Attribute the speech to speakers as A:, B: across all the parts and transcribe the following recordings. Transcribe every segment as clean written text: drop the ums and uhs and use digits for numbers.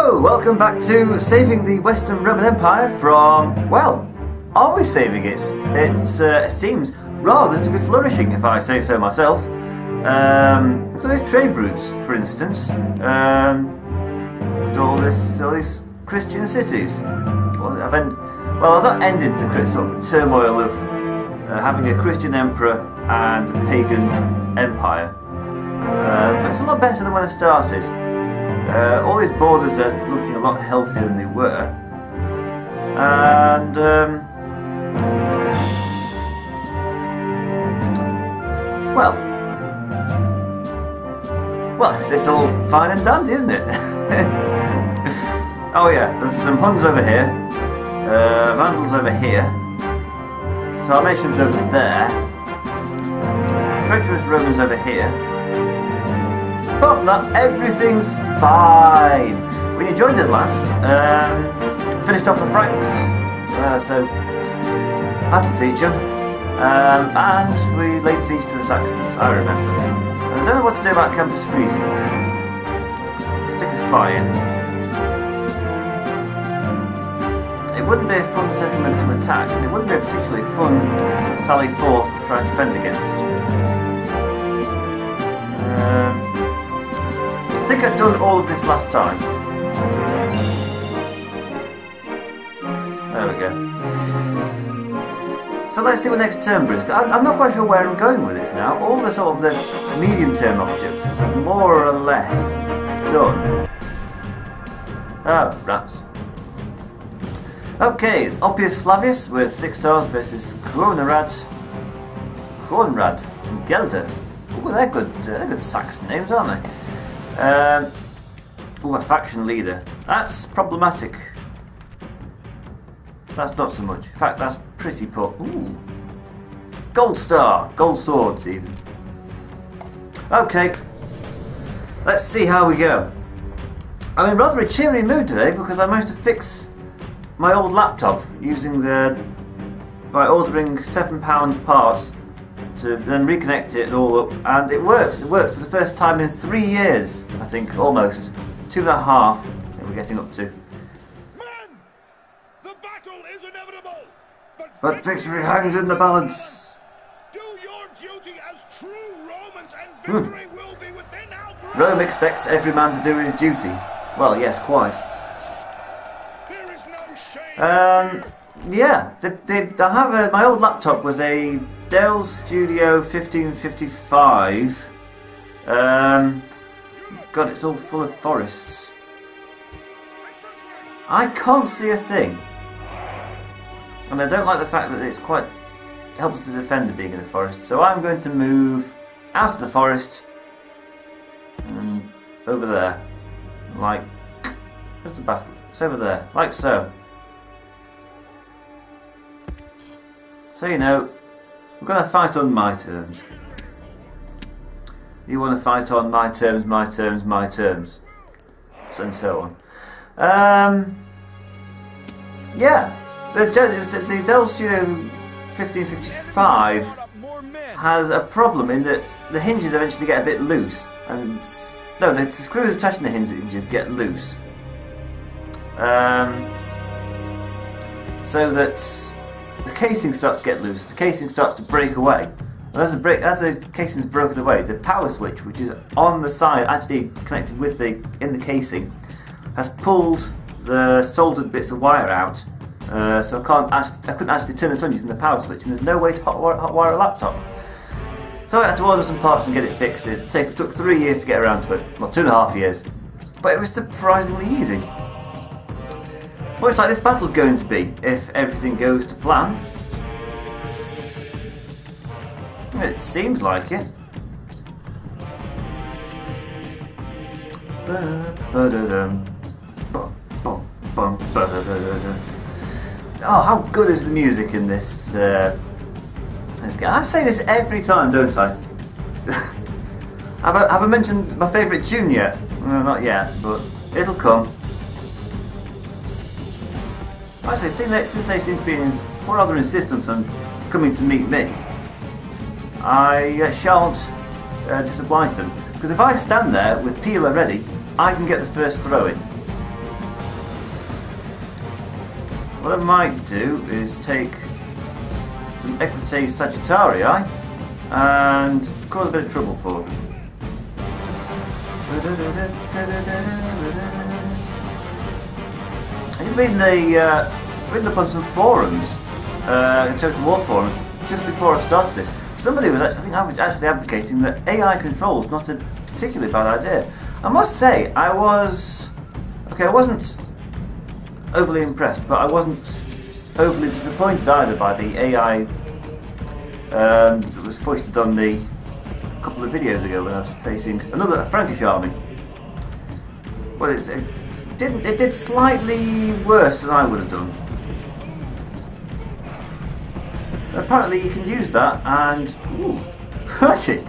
A: Hello, welcome back to saving the Western Roman Empire from, well, are we saving it? It seems rather to be flourishing, if I say so myself. Look at those trade routes, for instance. All these Christian cities. Well, I've not ended the turmoil of having a Christian emperor and a pagan empire. But it's a lot better than when I started. All these borders are looking a lot healthier than they were. And well, it's all fine and dandy, isn't it? Oh yeah, there's some Huns over here, Vandals over here, Sarmatians over there, treacherous Romans over here. Apart from that, everything's fine. When you joined us last, finished off the Franks, so had to teach them, and we laid siege to the Saxons, I remember. I don't know what to do about Campus Frisia. Stick a spy in. It wouldn't be a fun settlement to attack, and it wouldn't be a particularly fun sally forth to try and defend against. I think I'd done all of this last time. There we go. So let's see what next turn brings. I'm not quite sure where I'm going with this now. All the sort of the medium-term objectives are more or less done. Oh, rats. Okay, it's Oppius Flavius with 6 stars versus Kronerad and Gelder. Oh, they're good Saxon names, aren't they? A faction leader. That's problematic. That's not so much. In fact, that's pretty poor. Ooh. Gold star. Gold swords, even. Okay. Let's see how we go. I'm in rather a cheery mood today because I managed to fix my old laptop using by ordering £7 parts to then reconnect it all up, and it works. It worked for the first time in 3 years, I think, almost 2.5. I think we're getting up to.
B: Men, the battle is inevitable,
A: but victory hangs in the balance.
B: Do your duty as true Romans, and victory will be within our grasp.
A: Rome expects every man to do his duty. Well, yes, quite.
B: There is no shame.
A: Yeah, I have my old laptop was a Dell Studio 1555. God, it's all full of forests. I can't see a thing, and I don't like the fact that it's quite helps the defender being in the forest. So I'm going to move out of the forest and over there, like where's the battle? It's over there, like so. So you know, we're going to fight on my terms. You want to fight on my terms, my terms, my terms, and so on. Yeah, the Dell Studio 1555 has a problem in that the hinges eventually get a bit loose, and no, the screws attaching the hinges get loose, so that the casing starts to get loose. The casing starts to break away. And as the casing is broken away, the power switch, which is on the side, actually connected with in the casing, has pulled the soldered bits of wire out. So I couldn't actually turn it on using the power switch, and there's no way to hotwire a laptop. So I had to order some parts and get it fixed. It took 3 years to get around to it. Well, 2.5 years. But it was surprisingly easy. Much like this battle's going to be, if everything goes to plan. It seems like it. Oh, how good is the music in this game? I say this every time, don't I? Have I mentioned my favourite tune yet? Well, not yet, but it'll come. Actually, since they seem to be rather insistent on coming to meet me, I shan't disoblige them. Because if I stand there with Peeler ready, I can get the first throw in. what I might do is take some Equites Sagittarii and cause a bit of trouble for them. I've been reading up on some forums, Total War forums, just before I started this. Somebody was actually advocating that AI control is not a particularly bad idea. I must say, I wasn't overly impressed, but I wasn't overly disappointed either by the AI that was foisted on me a couple of videos ago when I was facing another Frankish army. Well, it did slightly worse than I would have done. Apparently you can use that and... ooh, crikey!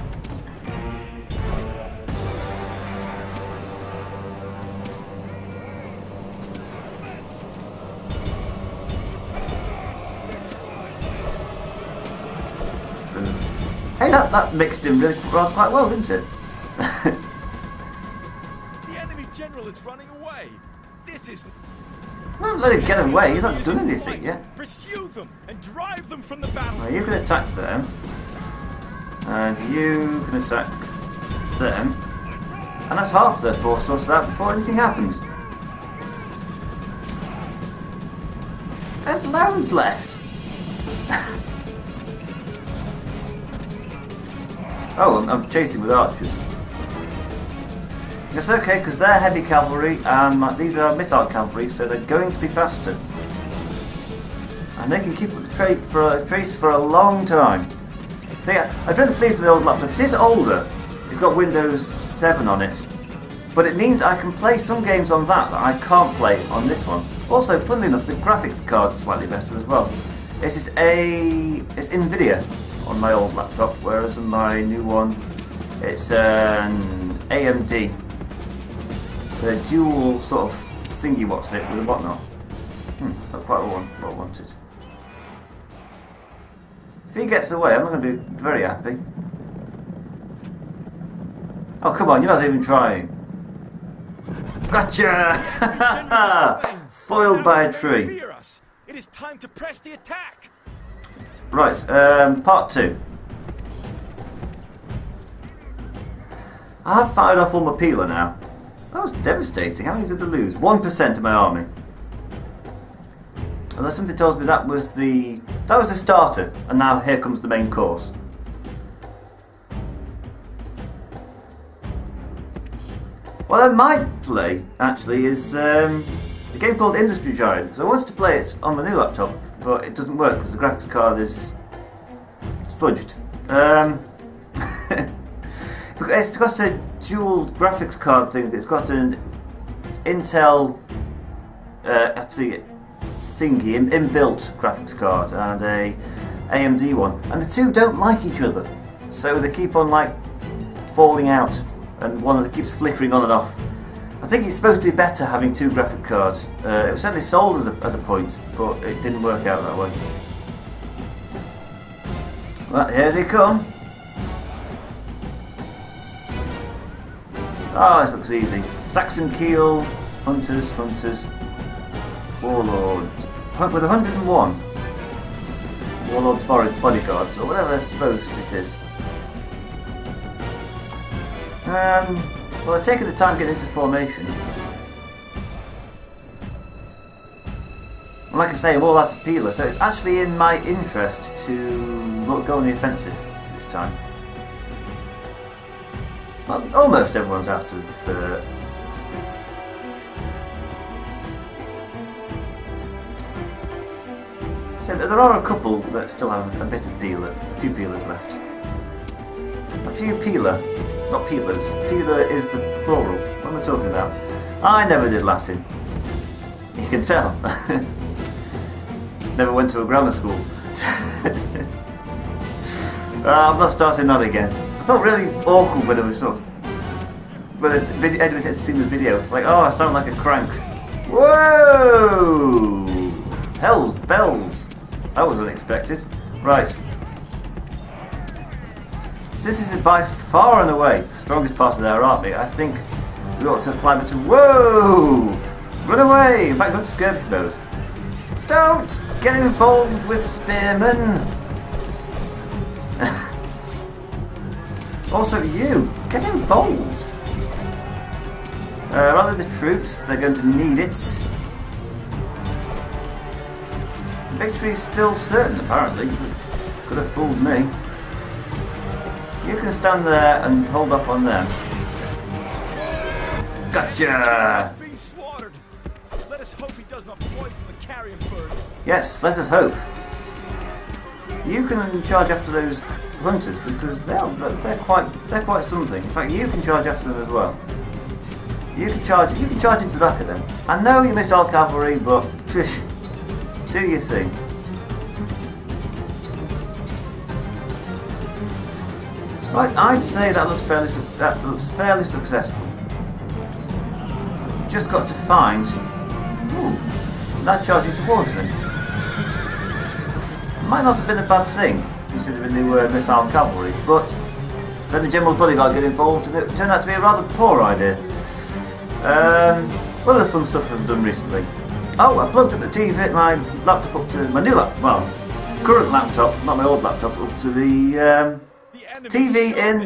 A: Hey, that mixed in really rather quite well, didn't it?
B: The enemy general is running away. This is...
A: Don't let him get away, he's not done anything yet.
B: Pursue them and drive them from the battle.
A: Well, you can attack them. And you can attack them. And that's half their force sorted out before anything happens. There's loads left. Oh, I'm chasing with archers. It's okay, because they're heavy cavalry and these are missile cavalry, so they're going to be faster. And they can keep up the trace for a long time. So yeah, I was really pleased with the old laptop. It is older. It's got Windows 7 on it. But it means I can play some games on that I can't play on this one. Also, funnily enough, the graphics card is slightly better as well. It's NVIDIA on my old laptop, whereas on my new one it's an AMD. The dual sort of thingy with a whatnot. Not quite what I wanted. If he gets away, I'm not going to be very happy. Oh come on, you're not even trying. Gotcha! Foiled by a tree.
B: It is time to press the attack.
A: Right, part 2. I have fired off all my peeler now. That was devastating. How many did they lose? 1% of my army. Unless something tells me that was the starter, and now here comes the main course. What I might play actually is a game called Industry Giant. So I wanted to play it on the new laptop, but it doesn't work because the graphics card is fudged. It's got a dual graphics card thing. It's got an Intel thingy, inbuilt graphics card, and a AMD one, and the two don't like each other, so they keep on like falling out, and one of them keeps flickering on and off. I think it's supposed to be better having two graphic cards. It was certainly sold as a point, but it didn't work out that way. Well, here they come. Oh, this looks easy. Saxon Keel, Hunters, Warlord. With 101 Warlord's bodyguards, or whatever it's supposed it is. Well, I've taken the time getting into formation. And like I say, I'm all out of peeler, so it's actually in my interest to go on the offensive this time. Well, almost everyone's out of... So there are a couple that still have a bit of peeler, a few peelers left. A few peeler, not peelers. Peeler is the plural. What am I talking about? I never did Latin. You can tell. Never went to a grammar school. I'm not starting that again. I felt really awkward when it was sort of... when Edwin had seen the video. Like, oh, I sound like a crank. Whoa! Hell's bells. That was unexpected. Right. Since this is by far and away the strongest part of their army, I think we ought to apply it to... Whoa! Run away! In fact, go to skirmish mode. Don't get involved with spearmen. Also, you get involved. Rather the troops, they're going to need it. Victory's still certain, apparently. Could have fooled me. You can stand there and hold off on them. Gotcha!
B: Let us hope he does not poison the carrion birds.
A: Yes, let us hope. You can charge after those hunters because they're quite something. In fact, you can charge after them as well. You can charge into the back of them. I know you miss all cavalry, but do your thing. Right, I'd say that looks fairly successful. Just got to find. Ooh, that charging towards me. Might not have been a bad thing, considering they were missile cavalry, but then the general's bodyguard got involved, and it turned out to be a rather poor idea. What other fun stuff I've done recently? Oh, I plugged up the TV, my laptop up to my new current laptop, not my old laptop, up to the TV in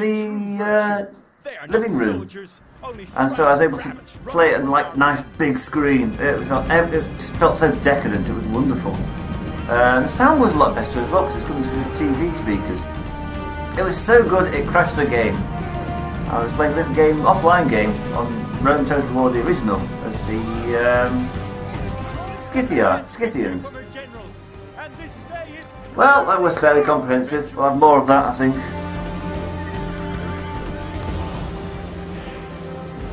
A: the living room, and so I was able to play it on like nice big screen. It just felt so decadent. It was wonderful. The sound was a lot better as well because it's coming through TV speakers. It was so good it crashed the game. I was playing this game, offline game, on Rome Total War, the original, as the Scythians. Well, that was fairly comprehensive. We'll have more of that, I think.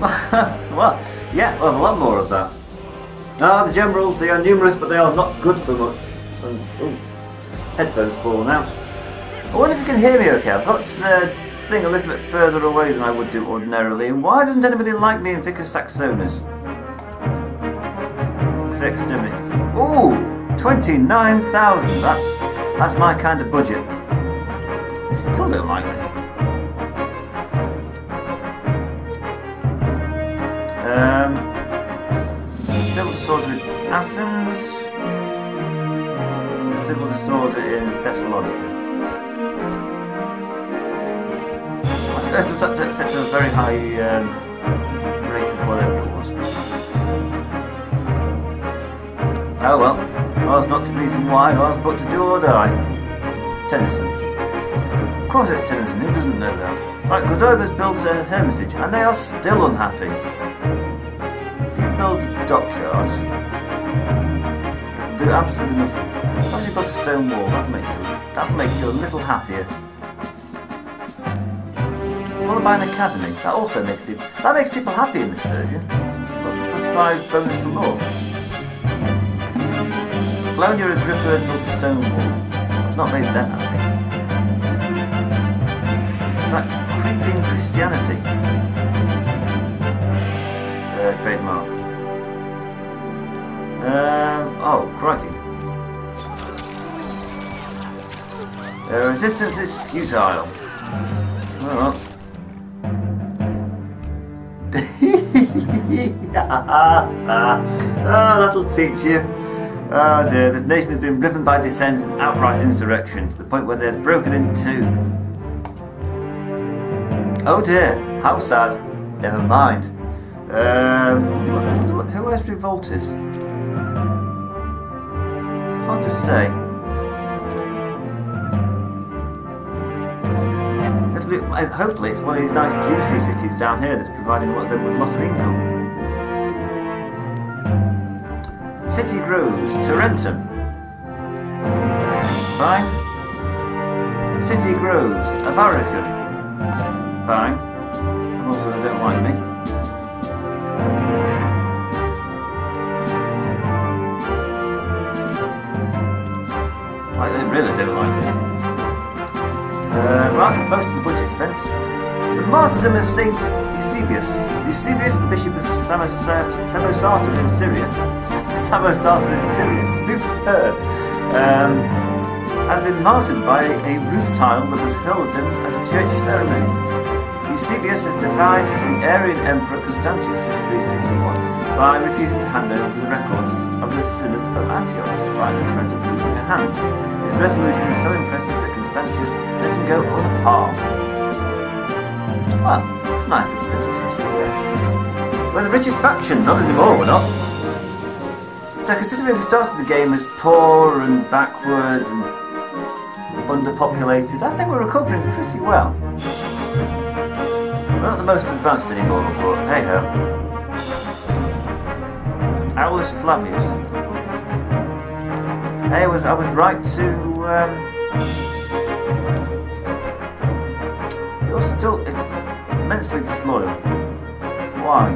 A: Well, yeah, we'll have a lot more of that. Ah, the generals, they are numerous, but they are not good for much. Ooh, headphones fallen out. I wonder if you can hear me okay. I've got the thing a little bit further away than I would do ordinarily. Why doesn't anybody like me in Vicus Saxonis? Exterminated. Ooh, 29,000. That's my kind of budget. They still don't like me. Civil disorder in Athens. Civil disorder in Thessalonica. I guess we've set to a very high rate of whatever it was. Oh well, ours not to reason why, ours but to do or die. Tennyson. Of course it's Tennyson, who doesn't know that? Right, Cordoba's built a hermitage, and they are still unhappy. If you build a dockyard, it'll do absolutely nothing. Once you've got a stone wall, that'll make you a little happier. Followed by an academy, that makes people happy in this version. But +5 bonus to law. Colonia Agrippa has built a stone wall. It's not made them happy. It's that creeping Christianity. Trademark. Oh, crikey. Resistance is futile. Oh well. Oh, that'll teach you. Oh dear, this nation has been riven by dissent and outright insurrection, to the point where they're broken in two. Oh dear, how sad. Never mind. Who has revolted? It's hard to say. Hopefully it's one of these nice juicy cities down here that's providing them with a lot of income. City grows, Tarentum. Fine. City grows, Avaricum. Fine. And also they don't like me. Like they really don't like me. Right, most of the budget spent. The martyrdom of Saint Eusebius. Eusebius, the bishop of Samosata in Syria. Samosata in Syria, superb. Has been martyred by a roof tile that was hurled at him as a church ceremony. Eusebius has defied the Arian Emperor Constantius in 361 by refusing to hand over the records of the Synod of Antioch despite the threat of losing a hand. His resolution was so impressive that Constantius let him go unharmed. Well, it's a nice little bit of history there. We're the richest faction, not anymore, we're not. So considering the start of the game as poor and backwards and underpopulated, I think we're recovering pretty well. We're not the most advanced anymore, but hey ho. Aulus Flavius. Hey, I was right to. You're still immensely disloyal. Why?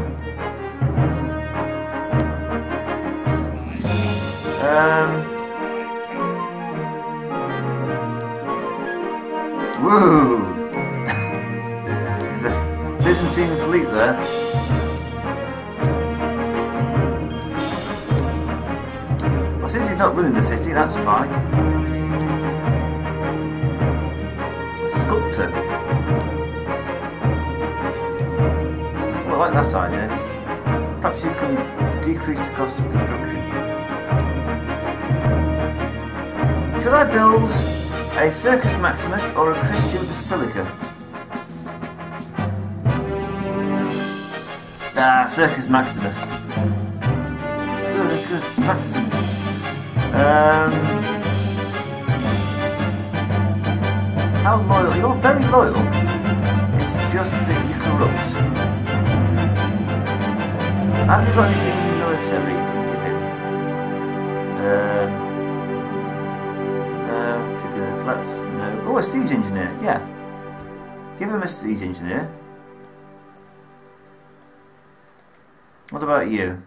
A: Woo! There's a Byzantine fleet there. Well, since he's not running the city, that's fine. A sculptor. Well, I like that idea. Perhaps you can decrease the cost of construction. Should I build a Circus Maximus or a Christian Basilica? Ah, Circus Maximus. Circus Maximus. How loyal? You're very loyal. It's just that you're corrupt. Have you got anything military you can give him? Tribune Plebs? No. Oh, a siege engineer, yeah. Give him a siege engineer. What about you?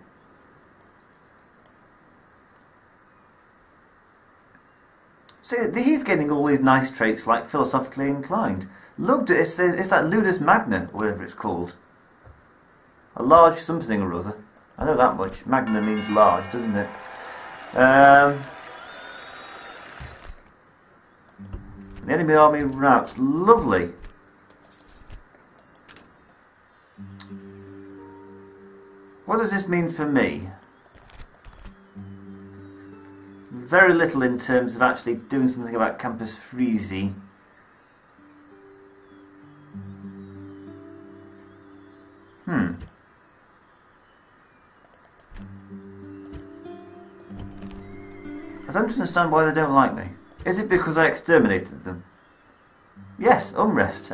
A: See, he's getting all these nice traits like philosophically inclined. Look, it's that Ludus Magna, or whatever it's called. A large something or other. I know that much. Magna means large, doesn't it? The enemy army rout. Lovely. What does this mean for me? Very little in terms of actually doing something about Campus Friesi. I don't understand why they don't like me. Is it because I exterminated them? Yes, unrest.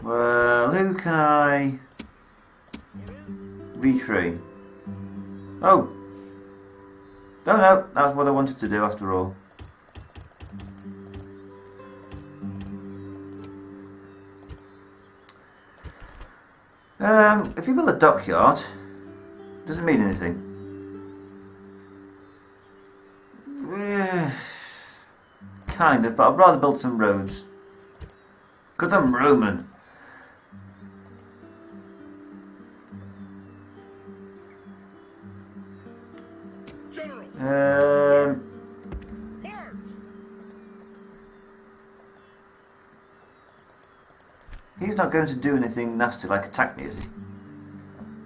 A: Well, who can I retrain? Oh! No, that was what I wanted to do after all. If you build a dockyard, doesn't mean anything. Kind of, but I'd rather build some roads. Because I'm Roman. He's not going to do anything nasty like attack me, is he?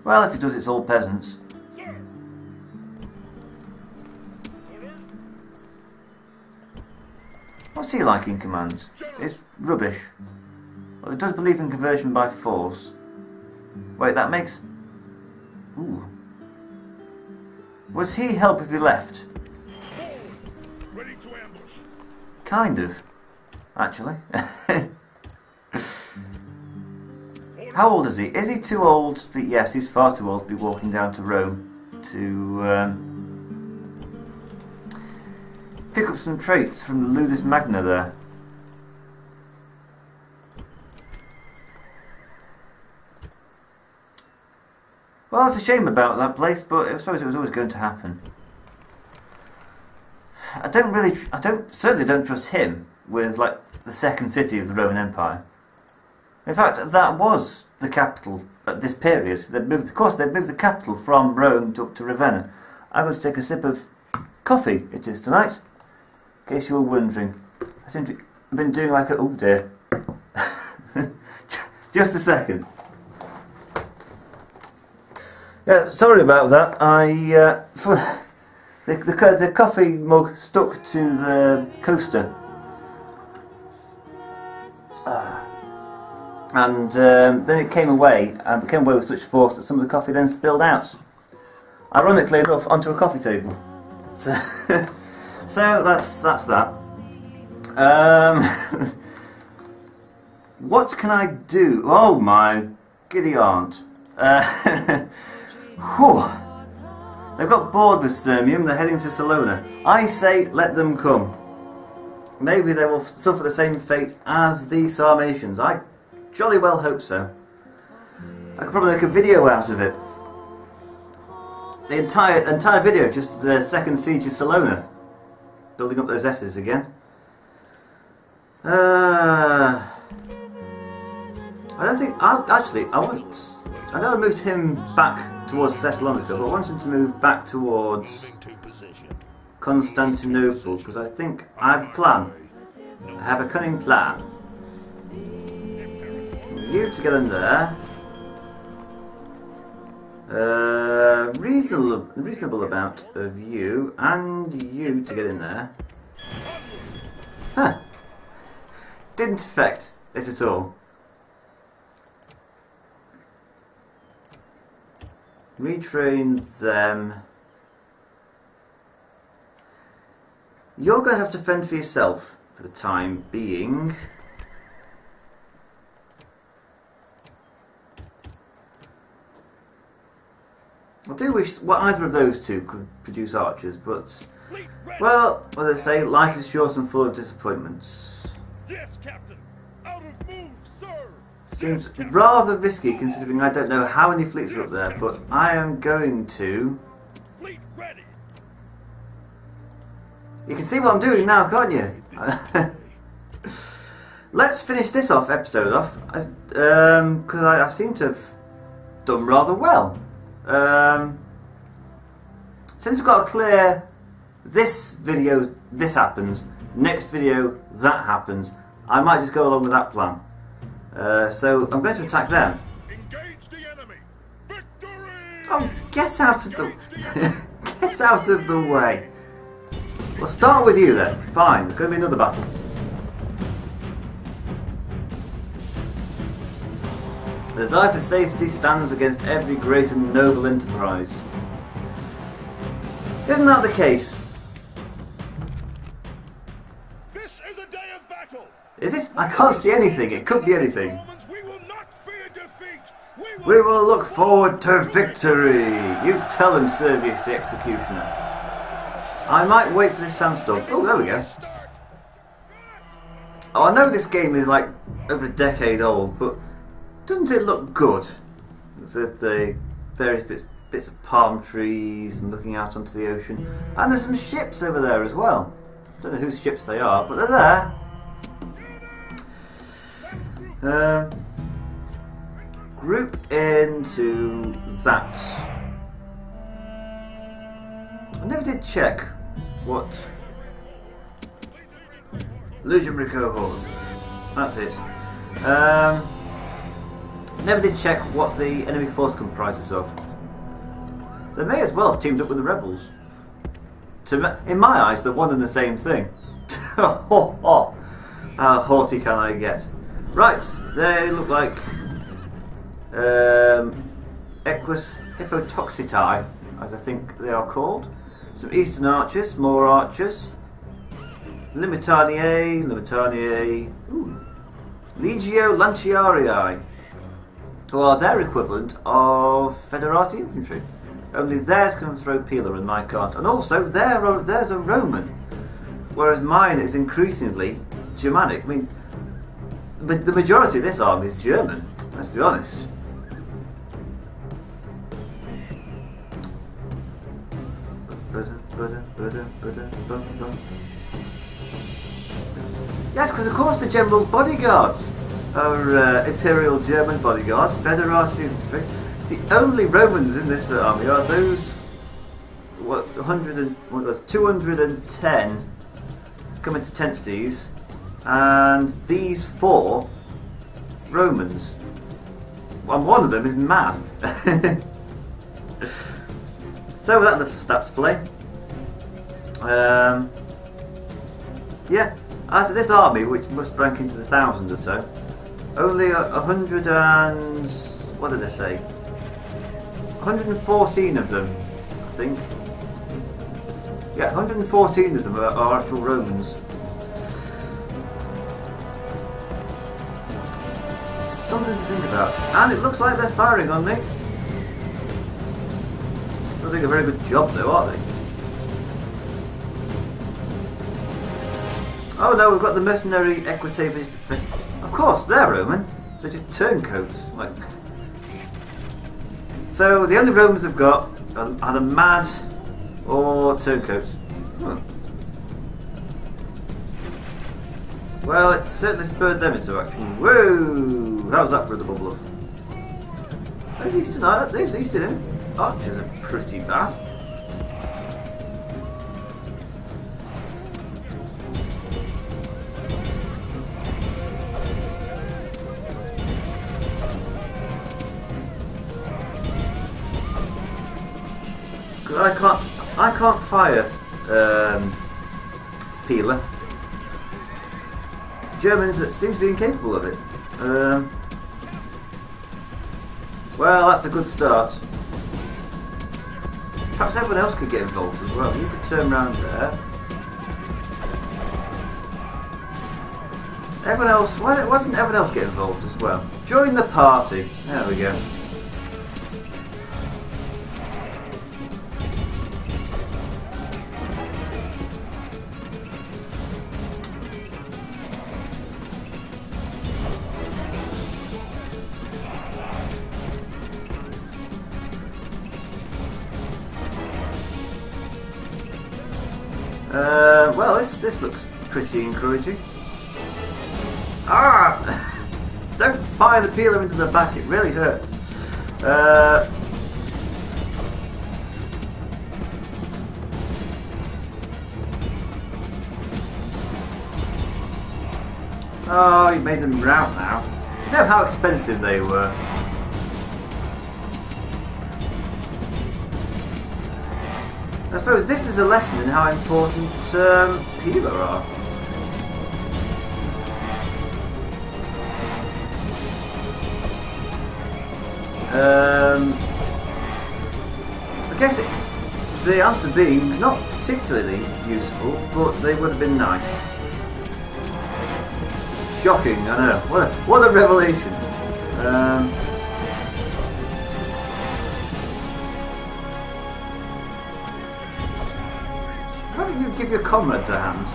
A: Well, if he does, it's all peasants. What's he like in command? It's rubbish. Well, it does believe in conversion by force. Wait, that makes... Ooh. Would he help if he left?
B: Ready to ambush.
A: Kind of, actually. How old is he? Is he too old? Yes, he's far too old to be walking down to Rome to pick up some traits from the Ludus Magna there. Well, it's a shame about that place, but I suppose it was always going to happen. I certainly don't trust him with, like, the second city of the Roman Empire. In fact, that was the capital at this period. They'd moved the capital from Rome up to Ravenna. I'm going to take a sip of coffee, it is tonight, in case you were wondering. I seem to be I've been doing like a... Oh dear. Just a second. Yeah, sorry about that. The coffee mug stuck to the coaster. And then it came away with such force that some of the coffee then spilled out. Ironically enough, onto a coffee table. So, so that's that. What can I do? Oh my giddy aunt. They've got bored with Sirmium, they're heading to Salona. I say let them come. Maybe they will suffer the same fate as the Sarmatians. I jolly well hope so. I could probably make a video out of it. The entire video, just the second siege of Salona. Building up those S's again. I don't think... I know I moved him back towards Thessalonica, but I want him to move back towards Constantinople, because I think I have a plan. I have a cunning plan. You to get in there. Reasonable amount of you, and you to get in there. Huh. Didn't affect this at all. Retrain them. You're going to have to fend for yourself for the time being. I do wish either of those two could produce archers, but, well, as I say, life is short and full of disappointments.
B: Yes, Captain. Out of move, sir.
A: Seems rather risky considering I don't know how many fleets are up there, but I am going to...
B: Fleet ready.
A: You can see what I'm doing now, can't you? Let's finish this episode off, because I seem to have done rather well. Since we've got a clear, this video, this happens, next video, that happens, I might just go along with that plan. So I'm going to attack them.
B: Engage the enemy. Victory!
A: Oh, get out of the get out of the way. We'll start with you then. Fine, there's going to be another battle. The desire for safety stands against every great and noble enterprise. Isn't that the case?
B: This is a day of battle.
A: Is it? I can't see anything. It could be anything.
B: Romans, we will not fear defeat.
A: We will look forward to victory. You tell him, Servius the Executioner. I might wait for this sandstorm. Oh, there we go. Oh, I know this game is like over a decade old, but doesn't it look good? With the various bits of palm trees and looking out onto the ocean. And there's some ships over there as well. Don't know whose ships they are, but they're there. Group into that. I never did check what legionary cohort. That's it. Never did check what the enemy force comprises of. They may as well have teamed up with the rebels. In my eyes, they're one and the same thing. How haughty can I get? Right, they look like Equus Hippotoxitae, as I think they are called. Some Eastern archers, more archers. Limitaniae, Legio Lanciarii, who are their equivalent of Federati infantry. Only theirs can throw Pila and mine can't. And also, there's a Roman, whereas mine is increasingly Germanic. I mean, the majority of this army is German, let's be honest. Yes, because of course the general's bodyguards are Imperial German bodyguards, Federati infantry. The only Romans in this army are those 210 coming to tenses, and these 4 Romans. And one of them is mad. So with that little stats play, yeah, out of this army, which must rank into the 1,000 or so, only 100 and... what did I say? 114 of them, I think. Yeah, 114 of them are actual Romans. Something to think about. And it looks like they're firing on me. They're doing a very good job though, aren't they? Oh no, we've got the mercenary equitavis. Of course, they're Roman. They're just turncoats. Like. So the only Romans we've got are either mad or turncoats. Well, it certainly spurred them into action. Whoa! How's that for a double bluff? Those Eastern archers are pretty bad. I can't fire Peeler. Germans seem to be incapable of it. Well, that's a good start. Perhaps everyone else could get involved as well. You could turn around there. Everyone else, why doesn't everyone else get involved as well? Join the party. There we go. Well, this looks pretty encouraging. Ah! Don't fire the peeler into the back, it really hurts. Oh, you made them rout now. Do you know how expensive they were? I suppose this is a lesson in how important peeler are. I guess the answer being not particularly useful, but they would have been nice. Shocking, I know. What a revelation. Why don't you give your comrades a hand?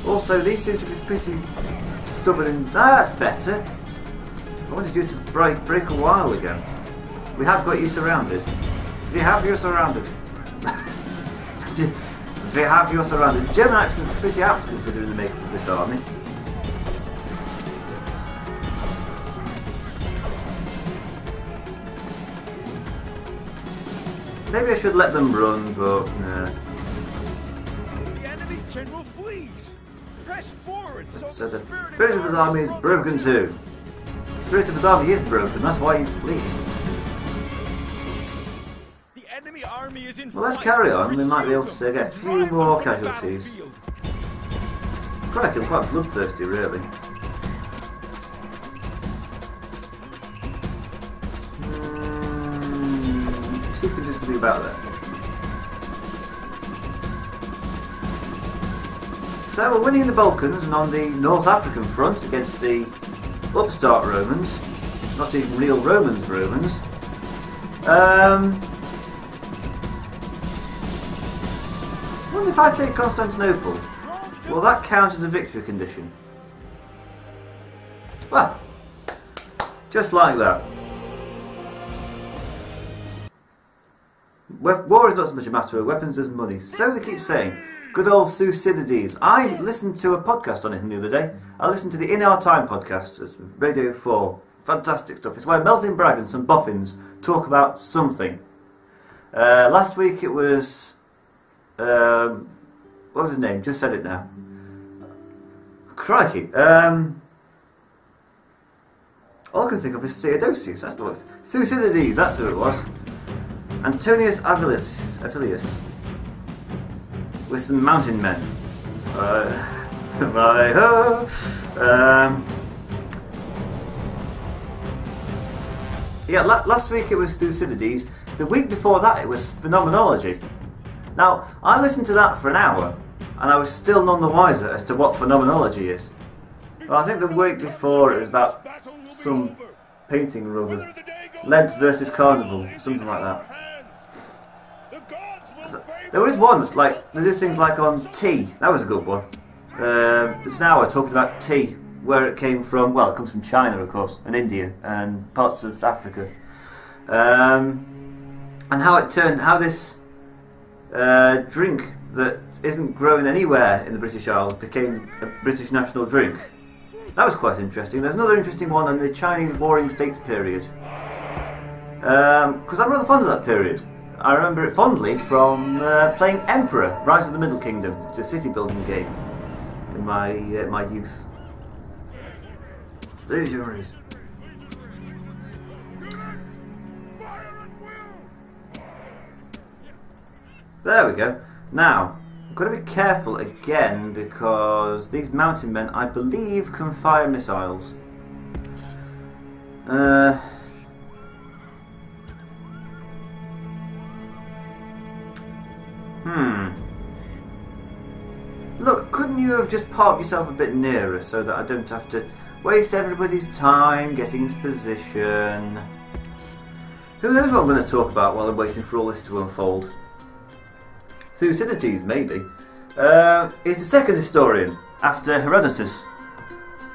A: Also, these seem to be pretty stubborn and... that's better. I wanted you to break a while ago. We have got you surrounded. We have you surrounded. We have you surrounded. The German accent is pretty apt considering the makeup of this army. Maybe I should let them run, but no.
B: The enemy general flees. Press forward.
A: So the spirit of his army is broken too. The spirit of his army is broken, that's why he's fleeing.
B: The enemy army is in
A: Well, let's carry on, we might be able to get a few more casualties. Crikey, I'm quite bloodthirsty, really. See if we can do something about that. So we're winning in the Balkans and on the North African front against the upstart Romans, not even real Romans. I wonder if I take Constantinople, will that count as a victory condition? Well, just like that. War is not so much a matter of weapons as money, so they keep saying. Good old Thucydides. I listened to a podcast on him the other day. I listened to the In Our Time podcast, it's Radio 4. Fantastic stuff. It's where Melvin Bragg and some boffins talk about something. Last week it was... what was his name? Just said it now. Crikey. All I can think of is Theodosius, that's the word. Thucydides, that's who it was. Antonius Avilius. With some mountain men. Yeah, last week it was Thucydides. The week before that it was Phenomenology. Now, I listened to that for an hour, and I was still none the wiser as to what Phenomenology is. Well, I think the week before it was about some painting or other. Lent versus Carnival, something like that. There is one that's like, they do things like on tea. That was a good one. It's an hour talking about tea, where it came from. Well, it comes from China, of course, and India, and parts of Africa. And how this drink that isn't grown anywhere in the British Isles became a British national drink. That was quite interesting. There's another interesting one on the Chinese Warring States period. Because I'm rather fond of that period. I remember it fondly from playing Emperor, Rise of the Middle Kingdom. It's a city building game in my youth. These memories. There we go. Now, I've got to be careful again because these mountain men, I believe, can fire missiles. Look, couldn't you have just parked yourself a bit nearer so that I don't have to waste everybody's time getting into position? Who knows what I'm going to talk about while I'm waiting for all this to unfold? Thucydides, maybe. Is the second historian, after Herodotus,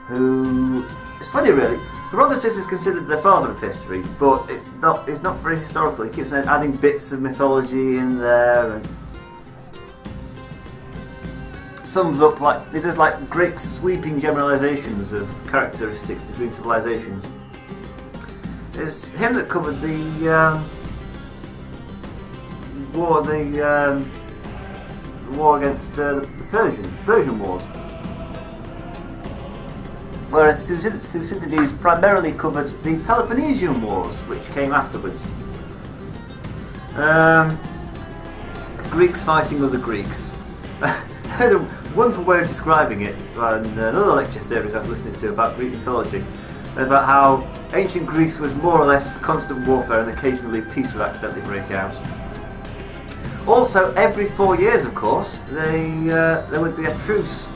A: who... It's funny, really. Herodotus is considered the father of history, but it's not very historical. He keeps adding bits of mythology in there, and sums up like... It does like great sweeping generalisations of characteristics between civilizations. It's him that covered the war against the Persian Wars. Whereas Thucydides primarily covered the Peloponnesian Wars, which came afterwards. Greeks fighting other Greeks. I heard a wonderful way of describing it on another lecture series I was listening to about Greek mythology, about how ancient Greece was more or less constant warfare and occasionally peace would accidentally break out. Also, every 4 years, of course, there would be a truce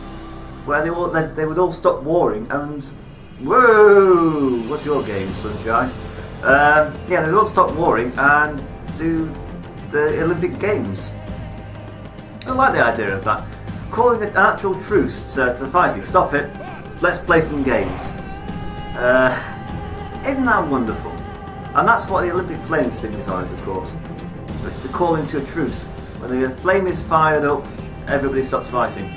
A: where they would all stop warring and... Whoa! What's your game, Sunshine? Yeah, they would all stop warring and do the Olympic Games. I like the idea of that. Calling an actual truce to fighting. Stop it. Let's play some games. Isn't that wonderful? And that's what the Olympic flame signifies, of course. It's the calling to a truce. When the flame is fired up, everybody stops fighting.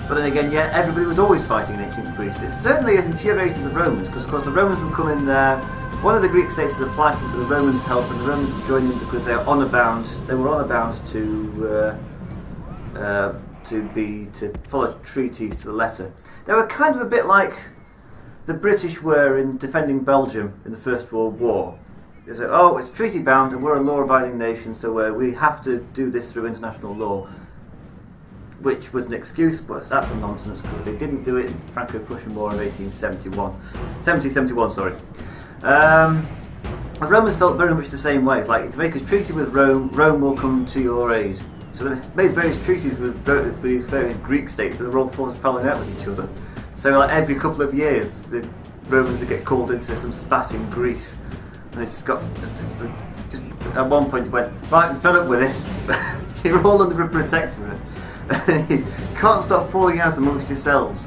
A: But then again, yeah, everybody was always fighting in ancient Greece. It certainly infuriated the Romans, because of course the Romans would come in there. One of the Greek states had applied for the Romans' help, and the Romans would join in because they were honour bound. They were honour bound to follow treaties to the letter. They were kind of a bit like the British were in defending Belgium in the First World War. They said, oh, it's treaty bound and we're a law-abiding nation, so we have to do this through international law. Which was an excuse, but that's a nonsense because they didn't do it in the Franco-Prussian War of 1771, sorry. The Romans felt very much the same way. It's like, if you make a treaty with Rome, Rome will come to your aid. So they made various treaties with these various Greek states that were all falling out with each other. So like every couple of years, the Romans would get called into some spat in Greece. And they just got... Just, at one point you went, right, fill up with this. You're all under a protectorate. You can't stop falling out amongst yourselves.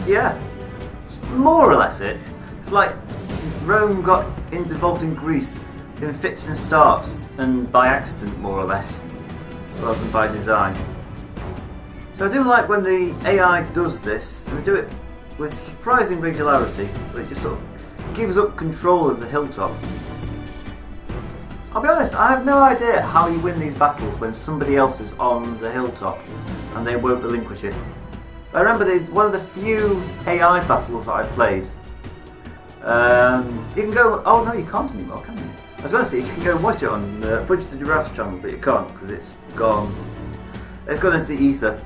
A: Yeah. It's more or less it. It's like Rome got involved in Greece in fits and starts, and by accident, more or less, rather than by design. So I do like when the AI does this, and they do it with surprising regularity, but it just sort of gives up control of the hilltop. I'll be honest, I have no idea how you win these battles when somebody else is on the hilltop and they won't relinquish it. I remember one of the few AI battles that I played. You can go. Oh no, you can't anymore, can you? I was going to say you can go watch it on Fudge the Giraffe's channel, but you can't because it's gone. It's gone into the ether.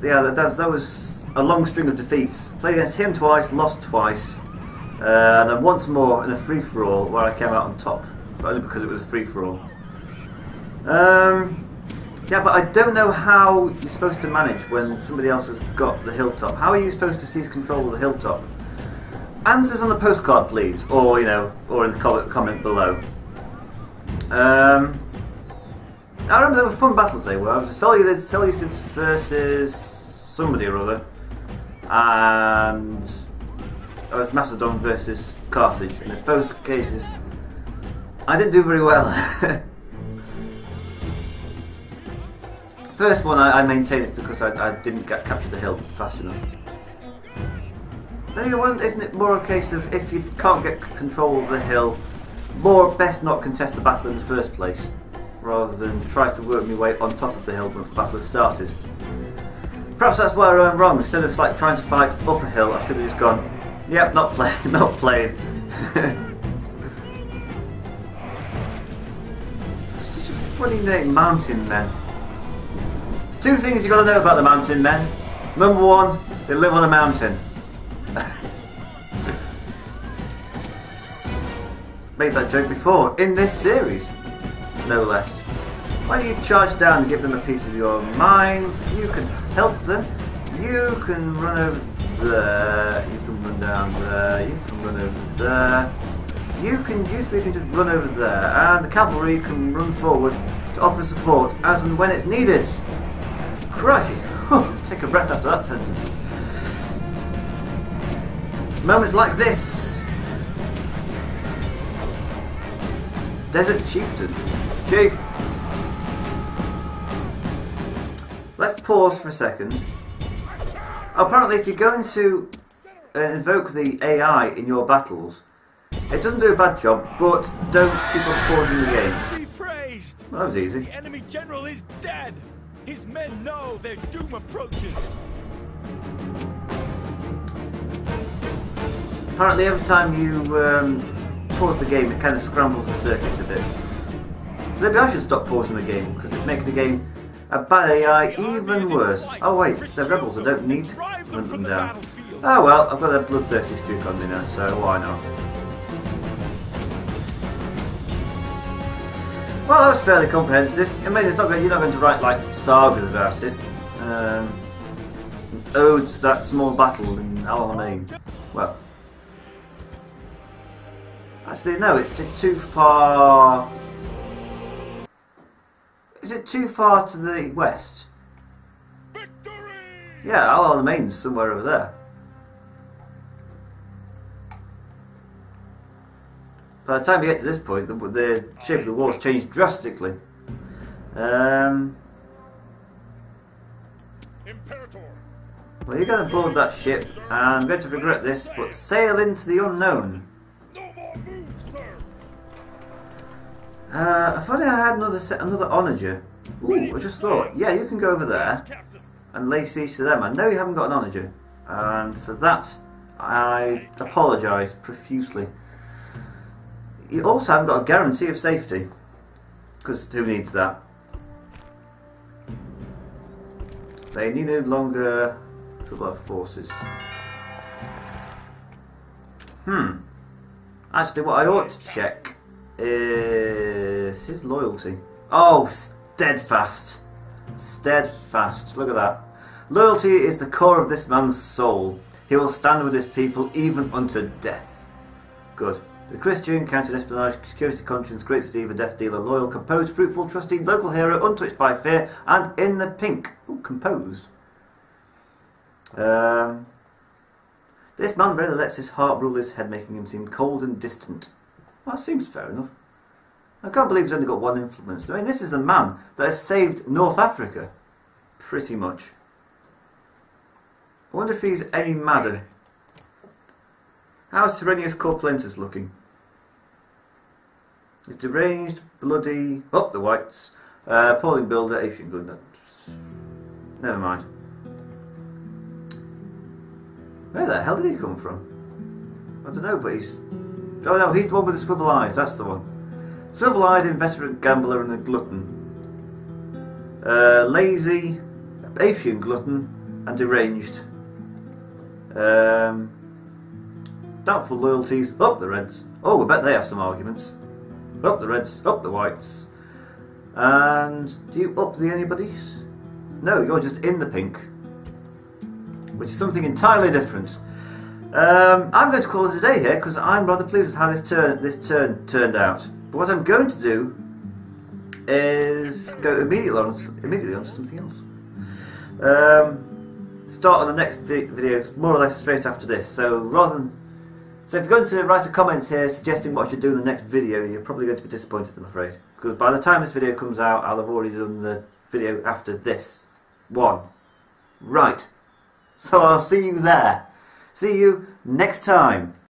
A: Yeah, that was a long string of defeats. Played against him twice, lost twice, and then once more in a free-for-all where I came out on top, but only because it was a free-for-all. Yeah, but I don't know how you're supposed to manage when somebody else has got the hilltop. How are you supposed to seize control of the hilltop? Answers on the postcard, please, or or in the comment below. I remember there were fun battles. They were. It was Seleucids versus somebody or other, and it was Macedon versus Carthage. And in both cases, I didn't do very well. First one I maintain it's because I didn't capture the hill fast enough. Then isn't it more a case of if you can't get control of the hill, best not contest the battle in the first place, rather than try to work my way on top of the hill once the battle has started. Perhaps that's where I went wrong. Instead of trying to fight up a hill, I should have just gone, yep, not playing, not playing. Such a funny name, Mountain Men. There's two things you got to know about the Mountain Men. Number one, they live on a mountain. Made that joke before in this series, no less. When you charge down and give them a piece of your mind, you can help them. You can run over there. You can run down there. You can run over there. You three can just run over there, and the cavalry can run forward to offer support as and when it's needed. Crikey! Take a breath after that sentence. Moments like this. Desert Chieftain. Chief. Let's pause for a second. Apparently if you're going to invoke the AI in your battles, it doesn't do a bad job, but don't keep on pausing the game. Well, that was easy.
B: The enemy general is dead. His men know their doom approaches.
A: Apparently every time you pause the game, it kind of scrambles the circuits a bit. So maybe I should stop pausing the game, because it's making the game a bad AI even worse. Oh wait, they're rebels, I don't need to hunt them down. Oh well, I've got a bloodthirsty streak on me now, so why not? Well, that was fairly comprehensive. I mean, you're not going to write like sagas about it. Odes to that small battle in Alamein. Well, actually no, it's just too far. Is it too far to the west?
B: Victory!
A: Yeah, Al Alameyn's somewhere over there. By the time you get to this point, the shape of the war's changed drastically.
B: Imperator.
A: Well, you're going to board that ship, and I'm going to regret this, but sail into the unknown.
B: No more moves, sir.
A: If only I had another onager. Ooh, I just thought, yeah, you can go over there and lay siege to them. I know you haven't got an onager, and for that, I apologise profusely. You also haven't got a guarantee of safety, because who needs that? They need no longer trouble our forces. Actually, what I ought to check is his loyalty. Oh, steadfast. Steadfast. Look at that. Loyalty is the core of this man's soul. He will stand with his people even unto death. Good. The Christian, counter-espionage, security conscience, great deceiver, death dealer, loyal, composed, fruitful, trusty, local hero, untouched by fear, and in the pink. Ooh, composed. This man rarely lets his heart rule his head, making him seem cold and distant. Well, that seems fair enough. I can't believe he's only got one influence. I mean, this is a man that has saved North Africa, pretty much. I wonder if he's any madder. How's Herennius Corpulentus looking? He's deranged, bloody... Oh, the whites. Appalling builder, Asian good. Never mind. Where the hell did he come from? I don't know, but he's... Oh no, he's the one with the swivel eyes, that's the one. Swivel-eyed, inveterate gambler and a glutton. Lazy, Apian glutton, and deranged. Doubtful loyalties. Up the reds. Oh, I bet they have some arguments. Up the reds, up the whites. And do you up the anybody's? No, you're just in the pink, which is something entirely different. I'm going to call it a day here because I'm rather pleased with how this turn turned out. But what I'm going to do is go immediately on to something else. Start on the next video more or less straight after this. So if you're going to write a comment here suggesting what I should do in the next video, you're probably going to be disappointed, I'm afraid. Because by the time this video comes out, I'll have already done the video after this one. Right. So I'll see you there. See you next time.